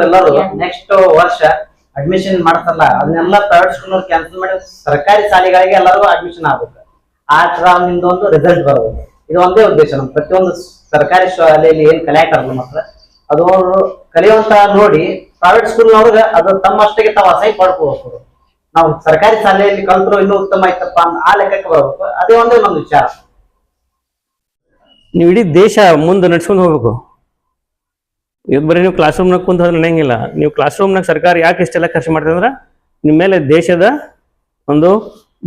ಎಲ್ಲರೂ ನೆಕ್ಸ್ಟ್ ವರ್ಷ ಅಡ್ಮಿಷನ್ ಮಾಡ್ತಾರಲ್ಲ ಅದನ್ನೆಲ್ಲ ಪ್ರೈವೇಟ್ ಸ್ಕೂಲ್ ಕ್ಯಾನ್ಸಲ್ ಮಾಡಿ ಸರ್ಕಾರಿ ಶಾಲೆಗಳಿಗೆ ಎಲ್ಲರಿಗೂ ಅಡ್ಮಿಷನ್ ಆಗ್ಬೇಕು. ಆ ನಿಮ್ದು ಒಂದು ರಿಸಲ್ಟ್ ಬರಬಹುದು. ಇದು ಒಂದೇ ಉದ್ದೇಶ. ನಮ್ ಪ್ರತಿಯೊಂದು ಸರ್ಕಾರಿ ಶಾಲೆಯಲ್ಲಿ ಏನ್ ಕಲಿಯಾಕಾರಲ್ಲ ಮಕ್ಕಳು ಅದು ಕಲಿಯುವಂತ ನೋಡಿ ಪ್ರೈವೇಟ್ ಸ್ಕೂಲ್ನವ್ರಿಗೆ ಅದು ತಮ್ಮಷ್ಟಿಗೆ ತಾವು ಅಸಹ್ಯ ಪಡ್ಕೋಬೇಕು. ನಾವು ಸರ್ಕಾರಿ ಶಾಲೆಯಲ್ಲಿ ಕಲ್ತರು ಇನ್ನೂ ಉತ್ತಮ ಆಯ್ತಪ್ಪ ಆ ಲೆಕ್ಕಕ್ಕೆ ಬರಬೇಕು. ಅದೇ ಒಂದೇ ನಮ್ದು ವಿಚಾರ. ನೀವು ಇಡೀ ದೇಶ ಮುಂದೆ ನಡ್ಸ್ಕೊಂಡು ಹೋಗ್ಬೇಕು. ಇವತ್ತು ಬರೀ ನೀವು ಕ್ಲಾಸ್ ರೂಮ್ನಾಗ ಕುಂತ ನಡೆಯಂಗಿಲ್ಲ. ನೀವು ಕ್ಲಾಸ್ ರೂಮ್ನಾಗ ಸರ್ಕಾರ ಯಾಕೆ ಇಷ್ಟೆಲ್ಲ ಖರ್ಚು ಮಾಡ್ತದೆ ಅಂದ್ರೆ ನಿಮ್ಮ ಮೇಲೆ ದೇಶದ ಒಂದು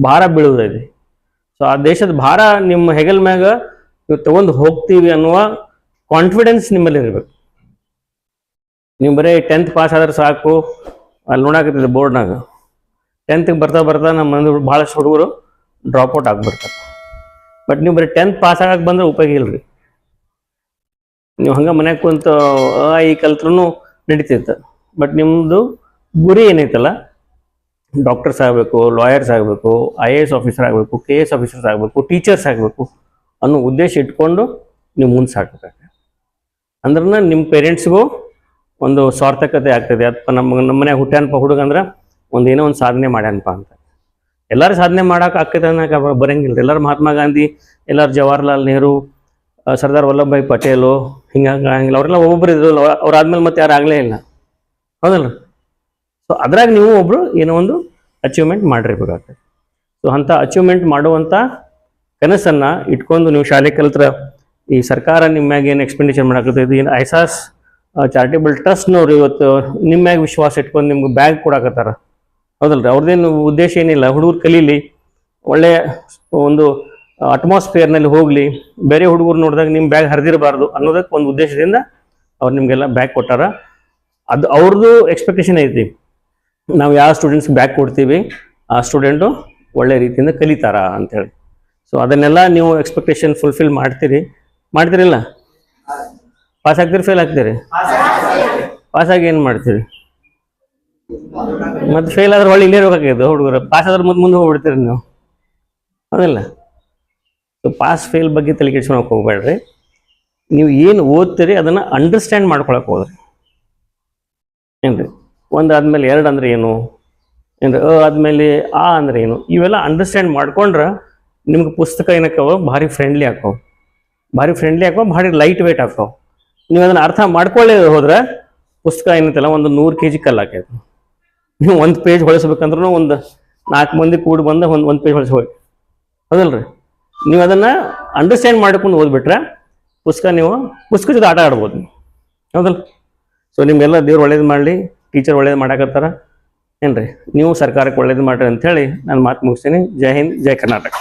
ಭಾರ ಬೀಳುವುದಿದೆ. ಸೊ ಆ ದೇಶದ ಭಾರ ನಿಮ್ಮ ಹೆಗಲ್ ಮ್ಯಾಗ ನೀವು ತಗೊಂಡು ಹೋಗ್ತೀವಿ ಅನ್ನುವ ಕಾನ್ಫಿಡೆನ್ಸ್ ನಿಮ್ಮಲ್ಲಿ ಇರಬೇಕು. ನೀವು ಬರೀ 10th ಪಾಸ್ ಆದ್ರೆ ಸಾಕು. ಅಲ್ಲಿ ನೋಡಾಕತ್ತಿದ್ದೆ ಬೋರ್ಡ್ನಾಗ 10th ಬರ್ತಾ ಬರ್ತಾ ನಮ್ಮ ಮನೆ ಭಾಳಷ್ಟು ಹುಡುಗರು ಡ್ರಾಪ್ಔಟ್ ಆಗಿಬಿಡ್ತಾರೆ. ಬಟ್ ನೀವು ಬರೀ 10th ಪಾಸ್ ಆಗಕ್ಕೆ ಬಂದ್ರೆ ಉಪಯೋಗ ಇಲ್ರಿ. ನೀವು ಹಂಗೆ ಮನ್ಯಾಗ ಕುಂತ ಈ ಕಲ್ತ್ರೂ ನಡೀತಿತ್ತು. ಬಟ್ ನಿಮ್ಮದು ಗುರಿ ಏನೈತಲ್ಲ, ಡಾಕ್ಟರ್ಸ್ ಆಗಬೇಕು, ಲಾಯರ್ಸ್ ಆಗಬೇಕು, IAS ಆಫೀಸರ್ ಆಗಬೇಕು, KS ಆಫೀಸರ್ಸ್ ಆಗಬೇಕು, ಟೀಚರ್ಸ್ ಆಗಬೇಕು ಅನ್ನೋ ಉದ್ದೇಶ ಇಟ್ಕೊಂಡು ನೀವು ಮುಂದೆ ಸಾಕಬೇಕಾಗ್ತದೆ. ಅಂದ್ರೆ ನಿಮ್ಮ ಪೇರೆಂಟ್ಸ್ಗೂ ಒಂದು ಸಾರ್ಥಕತೆ ಆಗ್ತದೆ. ಅಥವಾ ನಮ್ಮ ಮನ್ಯಾಗ ಹುಟ್ಟ್ಯಾನಪ್ಪ ಹುಡುಗ ಅಂದ್ರೆ ಏನೋ ಒಂದು ಸಾಧನೆ ಮಾಡ್ಯಾನಪ್ಪ ಅಂತ. ಎಲ್ಲರೂ ಸಾಧನೆ ಮಾಡೋಕೆ ಆಗ್ತದೆ ಅನ್ನೋಕೆ ಬರಂಗಿಲ್ಲ. ಎಲ್ಲರೂ ಮಹಾತ್ಮ ಗಾಂಧಿ, ಎಲ್ಲರೂ ಜವಾಹರ್ಲಾಲ್ ನೆಹರು, ಸರ್ದಾರ್ ವಲ್ಲಭಭಾಯಿ ಪಟೇಲು ಹಿಂಗಾಗಿಲ್ಲ. ಅವರೆಲ್ಲ ಒಬ್ಬೊಬ್ಬರು ಇದ್ರು. ಅವ್ರಾದ್ಮೇಲೆ ಮತ್ತೆ ಯಾರು ಆಗಲೇ ಇಲ್ಲ, ಹೌದಲ್ಲ? ಸೊ ಅದ್ರಾಗ ನೀವು ಒಬ್ಬರು ಏನೋ ಒಂದು ಅಚೀವ್ಮೆಂಟ್ ಮಾಡಿರ್ಬೇಕಾಗ್ತದೆ. ಸೊ ಅಂಥ ಅಚೀವ್ಮೆಂಟ್ ಮಾಡುವಂಥ ಕನಸನ್ನು ಇಟ್ಕೊಂಡು ನೀವು ಶಾಲೆ ಕಲಿತ್ರ ಈ ಸರ್ಕಾರ ನಿಮ್ಮ ಮ್ಯಾಗ ಏನು ಎಕ್ಸ್ಪೆಂಡಿಚರ್ ಮಾಡಾಕತ್ತೈತಿ, ಏನು ಐಸಾಸ್ ಚಾರಿಟೇಬಲ್ ಟ್ರಸ್ಟ್ನವ್ರು ಇವತ್ತು ನಿಮ್ಮ ಮ್ಯಾಗ ವಿಶ್ವಾಸ ಇಟ್ಕೊಂಡು ನಿಮ್ಗೆ ಬ್ಯಾಗ್ ಕೊಡಾಕತ್ತಾರ, ಹೌದಲ್ರಿ? ಅವ್ರದ್ದೇನು ಉದ್ದೇಶ ಏನಿಲ್ಲ, ಹುಡುಗರು ಕಲೀಲಿ, ಒಳ್ಳೆಯ ಒಂದು ಅಟ್ಮಾಸ್ಫಿಯರ್ನಲ್ಲಿ ಹೋಗಲಿ, ಬೇರೆ ಹುಡುಗರು ನೋಡಿದಾಗ ನಿಮ್ಮ ಬ್ಯಾಗ್ ಹರಿದಿರಬಾರ್ದು ಅನ್ನೋದಕ್ಕೆ ಒಂದು ಉದ್ದೇಶದಿಂದ ಅವ್ರು ನಿಮಗೆಲ್ಲ ಬ್ಯಾಗ್ ಕೊಟ್ಟಾರ. ಅದು ಅವ್ರದ್ದು ಎಕ್ಸ್ಪೆಕ್ಟೇಷನ್ ಐತಿ. ನಾವು ಯಾವ ಸ್ಟೂಡೆಂಟ್ಸ್ಗೆ ಬ್ಯಾಗ್ ಕೊಡ್ತೀವಿ ಆ ಸ್ಟೂಡೆಂಟು ಒಳ್ಳೆ ರೀತಿಯಿಂದ ಕಲಿತಾರ ಅಂಥೇಳಿ. ಸೊ ಅದನ್ನೆಲ್ಲ ನೀವು ಎಕ್ಸ್ಪೆಕ್ಟೇಷನ್ ಫುಲ್ಫಿಲ್ ಮಾಡ್ತೀರಿಲ್ಲ? ಪಾಸ್ ಆಗ್ತೀರಿ, ಫೇಲ್ ಆಗ್ತೀರಿ? ಪಾಸಾಗಿ ಏನು ಮಾಡ್ತೀರಿ? ಮತ್ತು ಫೇಲ್ ಆದ್ರೆ ಒಳ್ಳೆ ಇಲ್ಲೇ ಇರಬೇಕಾಗ್ಯದು ಹುಡುಗರು. ಪಾಸ್ ಆದ್ರೆ ಮುಂದೆ ಹೋಗ್ಬಿಡ್ತೀರಿ ನೀವು, ಹೌದಿಲ್ಲ? ಸೊ ಪಾಸ್ ಫೇಲ್ ಬಗ್ಗೆ ತಲೆ ಕೆಡ್ಸ್ಕೊಳಕ್ಕೆ ಹೋಗ್ಬೇಡ್ರಿ. ನೀವು ಏನು ಓದ್ತೀರಿ ಅದನ್ನು ಅಂಡರ್ಸ್ಟ್ಯಾಂಡ್ ಮಾಡ್ಕೊಳಕ್ಕೆ ಹೋದ್ರಿ ಏನ್ರಿ. ಒಂದು ಆದಮೇಲೆ 2 ಅಂದ್ರೆ ಏನು, ಏನ್ರಿ ಆದಮೇಲೆ ಅಂದ್ರೆ ಏನು, ಇವೆಲ್ಲ ಅಂಡರ್ಸ್ಟ್ಯಾಂಡ್ ಮಾಡ್ಕೊಂಡ್ರೆ ನಿಮ್ಗೆ ಪುಸ್ತಕ ಏನಕ್ಕವ ಭಾರಿ ಫ್ರೆಂಡ್ಲಿ ಹಾಕವು, ಭಾರಿ ಲೈಟ್ ವೇಟ್ ಹಾಕವು. ನೀವು ಅದನ್ನು ಅರ್ಥ ಮಾಡ್ಕೊಳ್ಳೇ ಹೋದ್ರೆ ಪುಸ್ತಕ ಏನೈತಲ್ಲ ಒಂದು 100 kg ಕಲ್ಲು ಹಾಕೈತೆ. ನೀವು 1 ಪೇಜ್ ಹೊಳಿಸ್ಬೇಕಂದ್ರೂ ಒಂದು 4 ಮಂದಿ ಕೂಡಿ ಬಂದು ಒಂದು ಪೇಜ್ ಹೊಳಿಸಿ ಹೋಗಿ, ಹೌದಲ್ರಿ? ನೀವು ಅದನ್ನು ಅಂಡರ್ಸ್ಟ್ಯಾಂಡ್ ಮಾಡ್ಕೊಂಡು ಓದ್ಬಿಟ್ರೆ ಪುಸ್ತಕ ಜೊತೆ ಆಟ ಆಡ್ಬೋದು, ಹೌದಲ್ಲ? ಸೊ ನಿಮಗೆಲ್ಲ ದೇವ್ರು ಒಳ್ಳೇದು ಮಾಡಲಿ, ಟೀಚರ್ ಒಳ್ಳೇದು ಮಾಡಾಕತ್ತಾರ ಏನ್ರಿ. ನೀವು ಸರ್ಕಾರಕ್ಕೆ ಒಳ್ಳೇದು ಮಾಡ್ರಿ ಅಂಥೇಳಿ ನಾನು ಮಾತು ಮುಗಿಸ್ತೀನಿ. ಜೈ ಹಿಂದ್, ಜೈ ಕರ್ನಾಟಕ.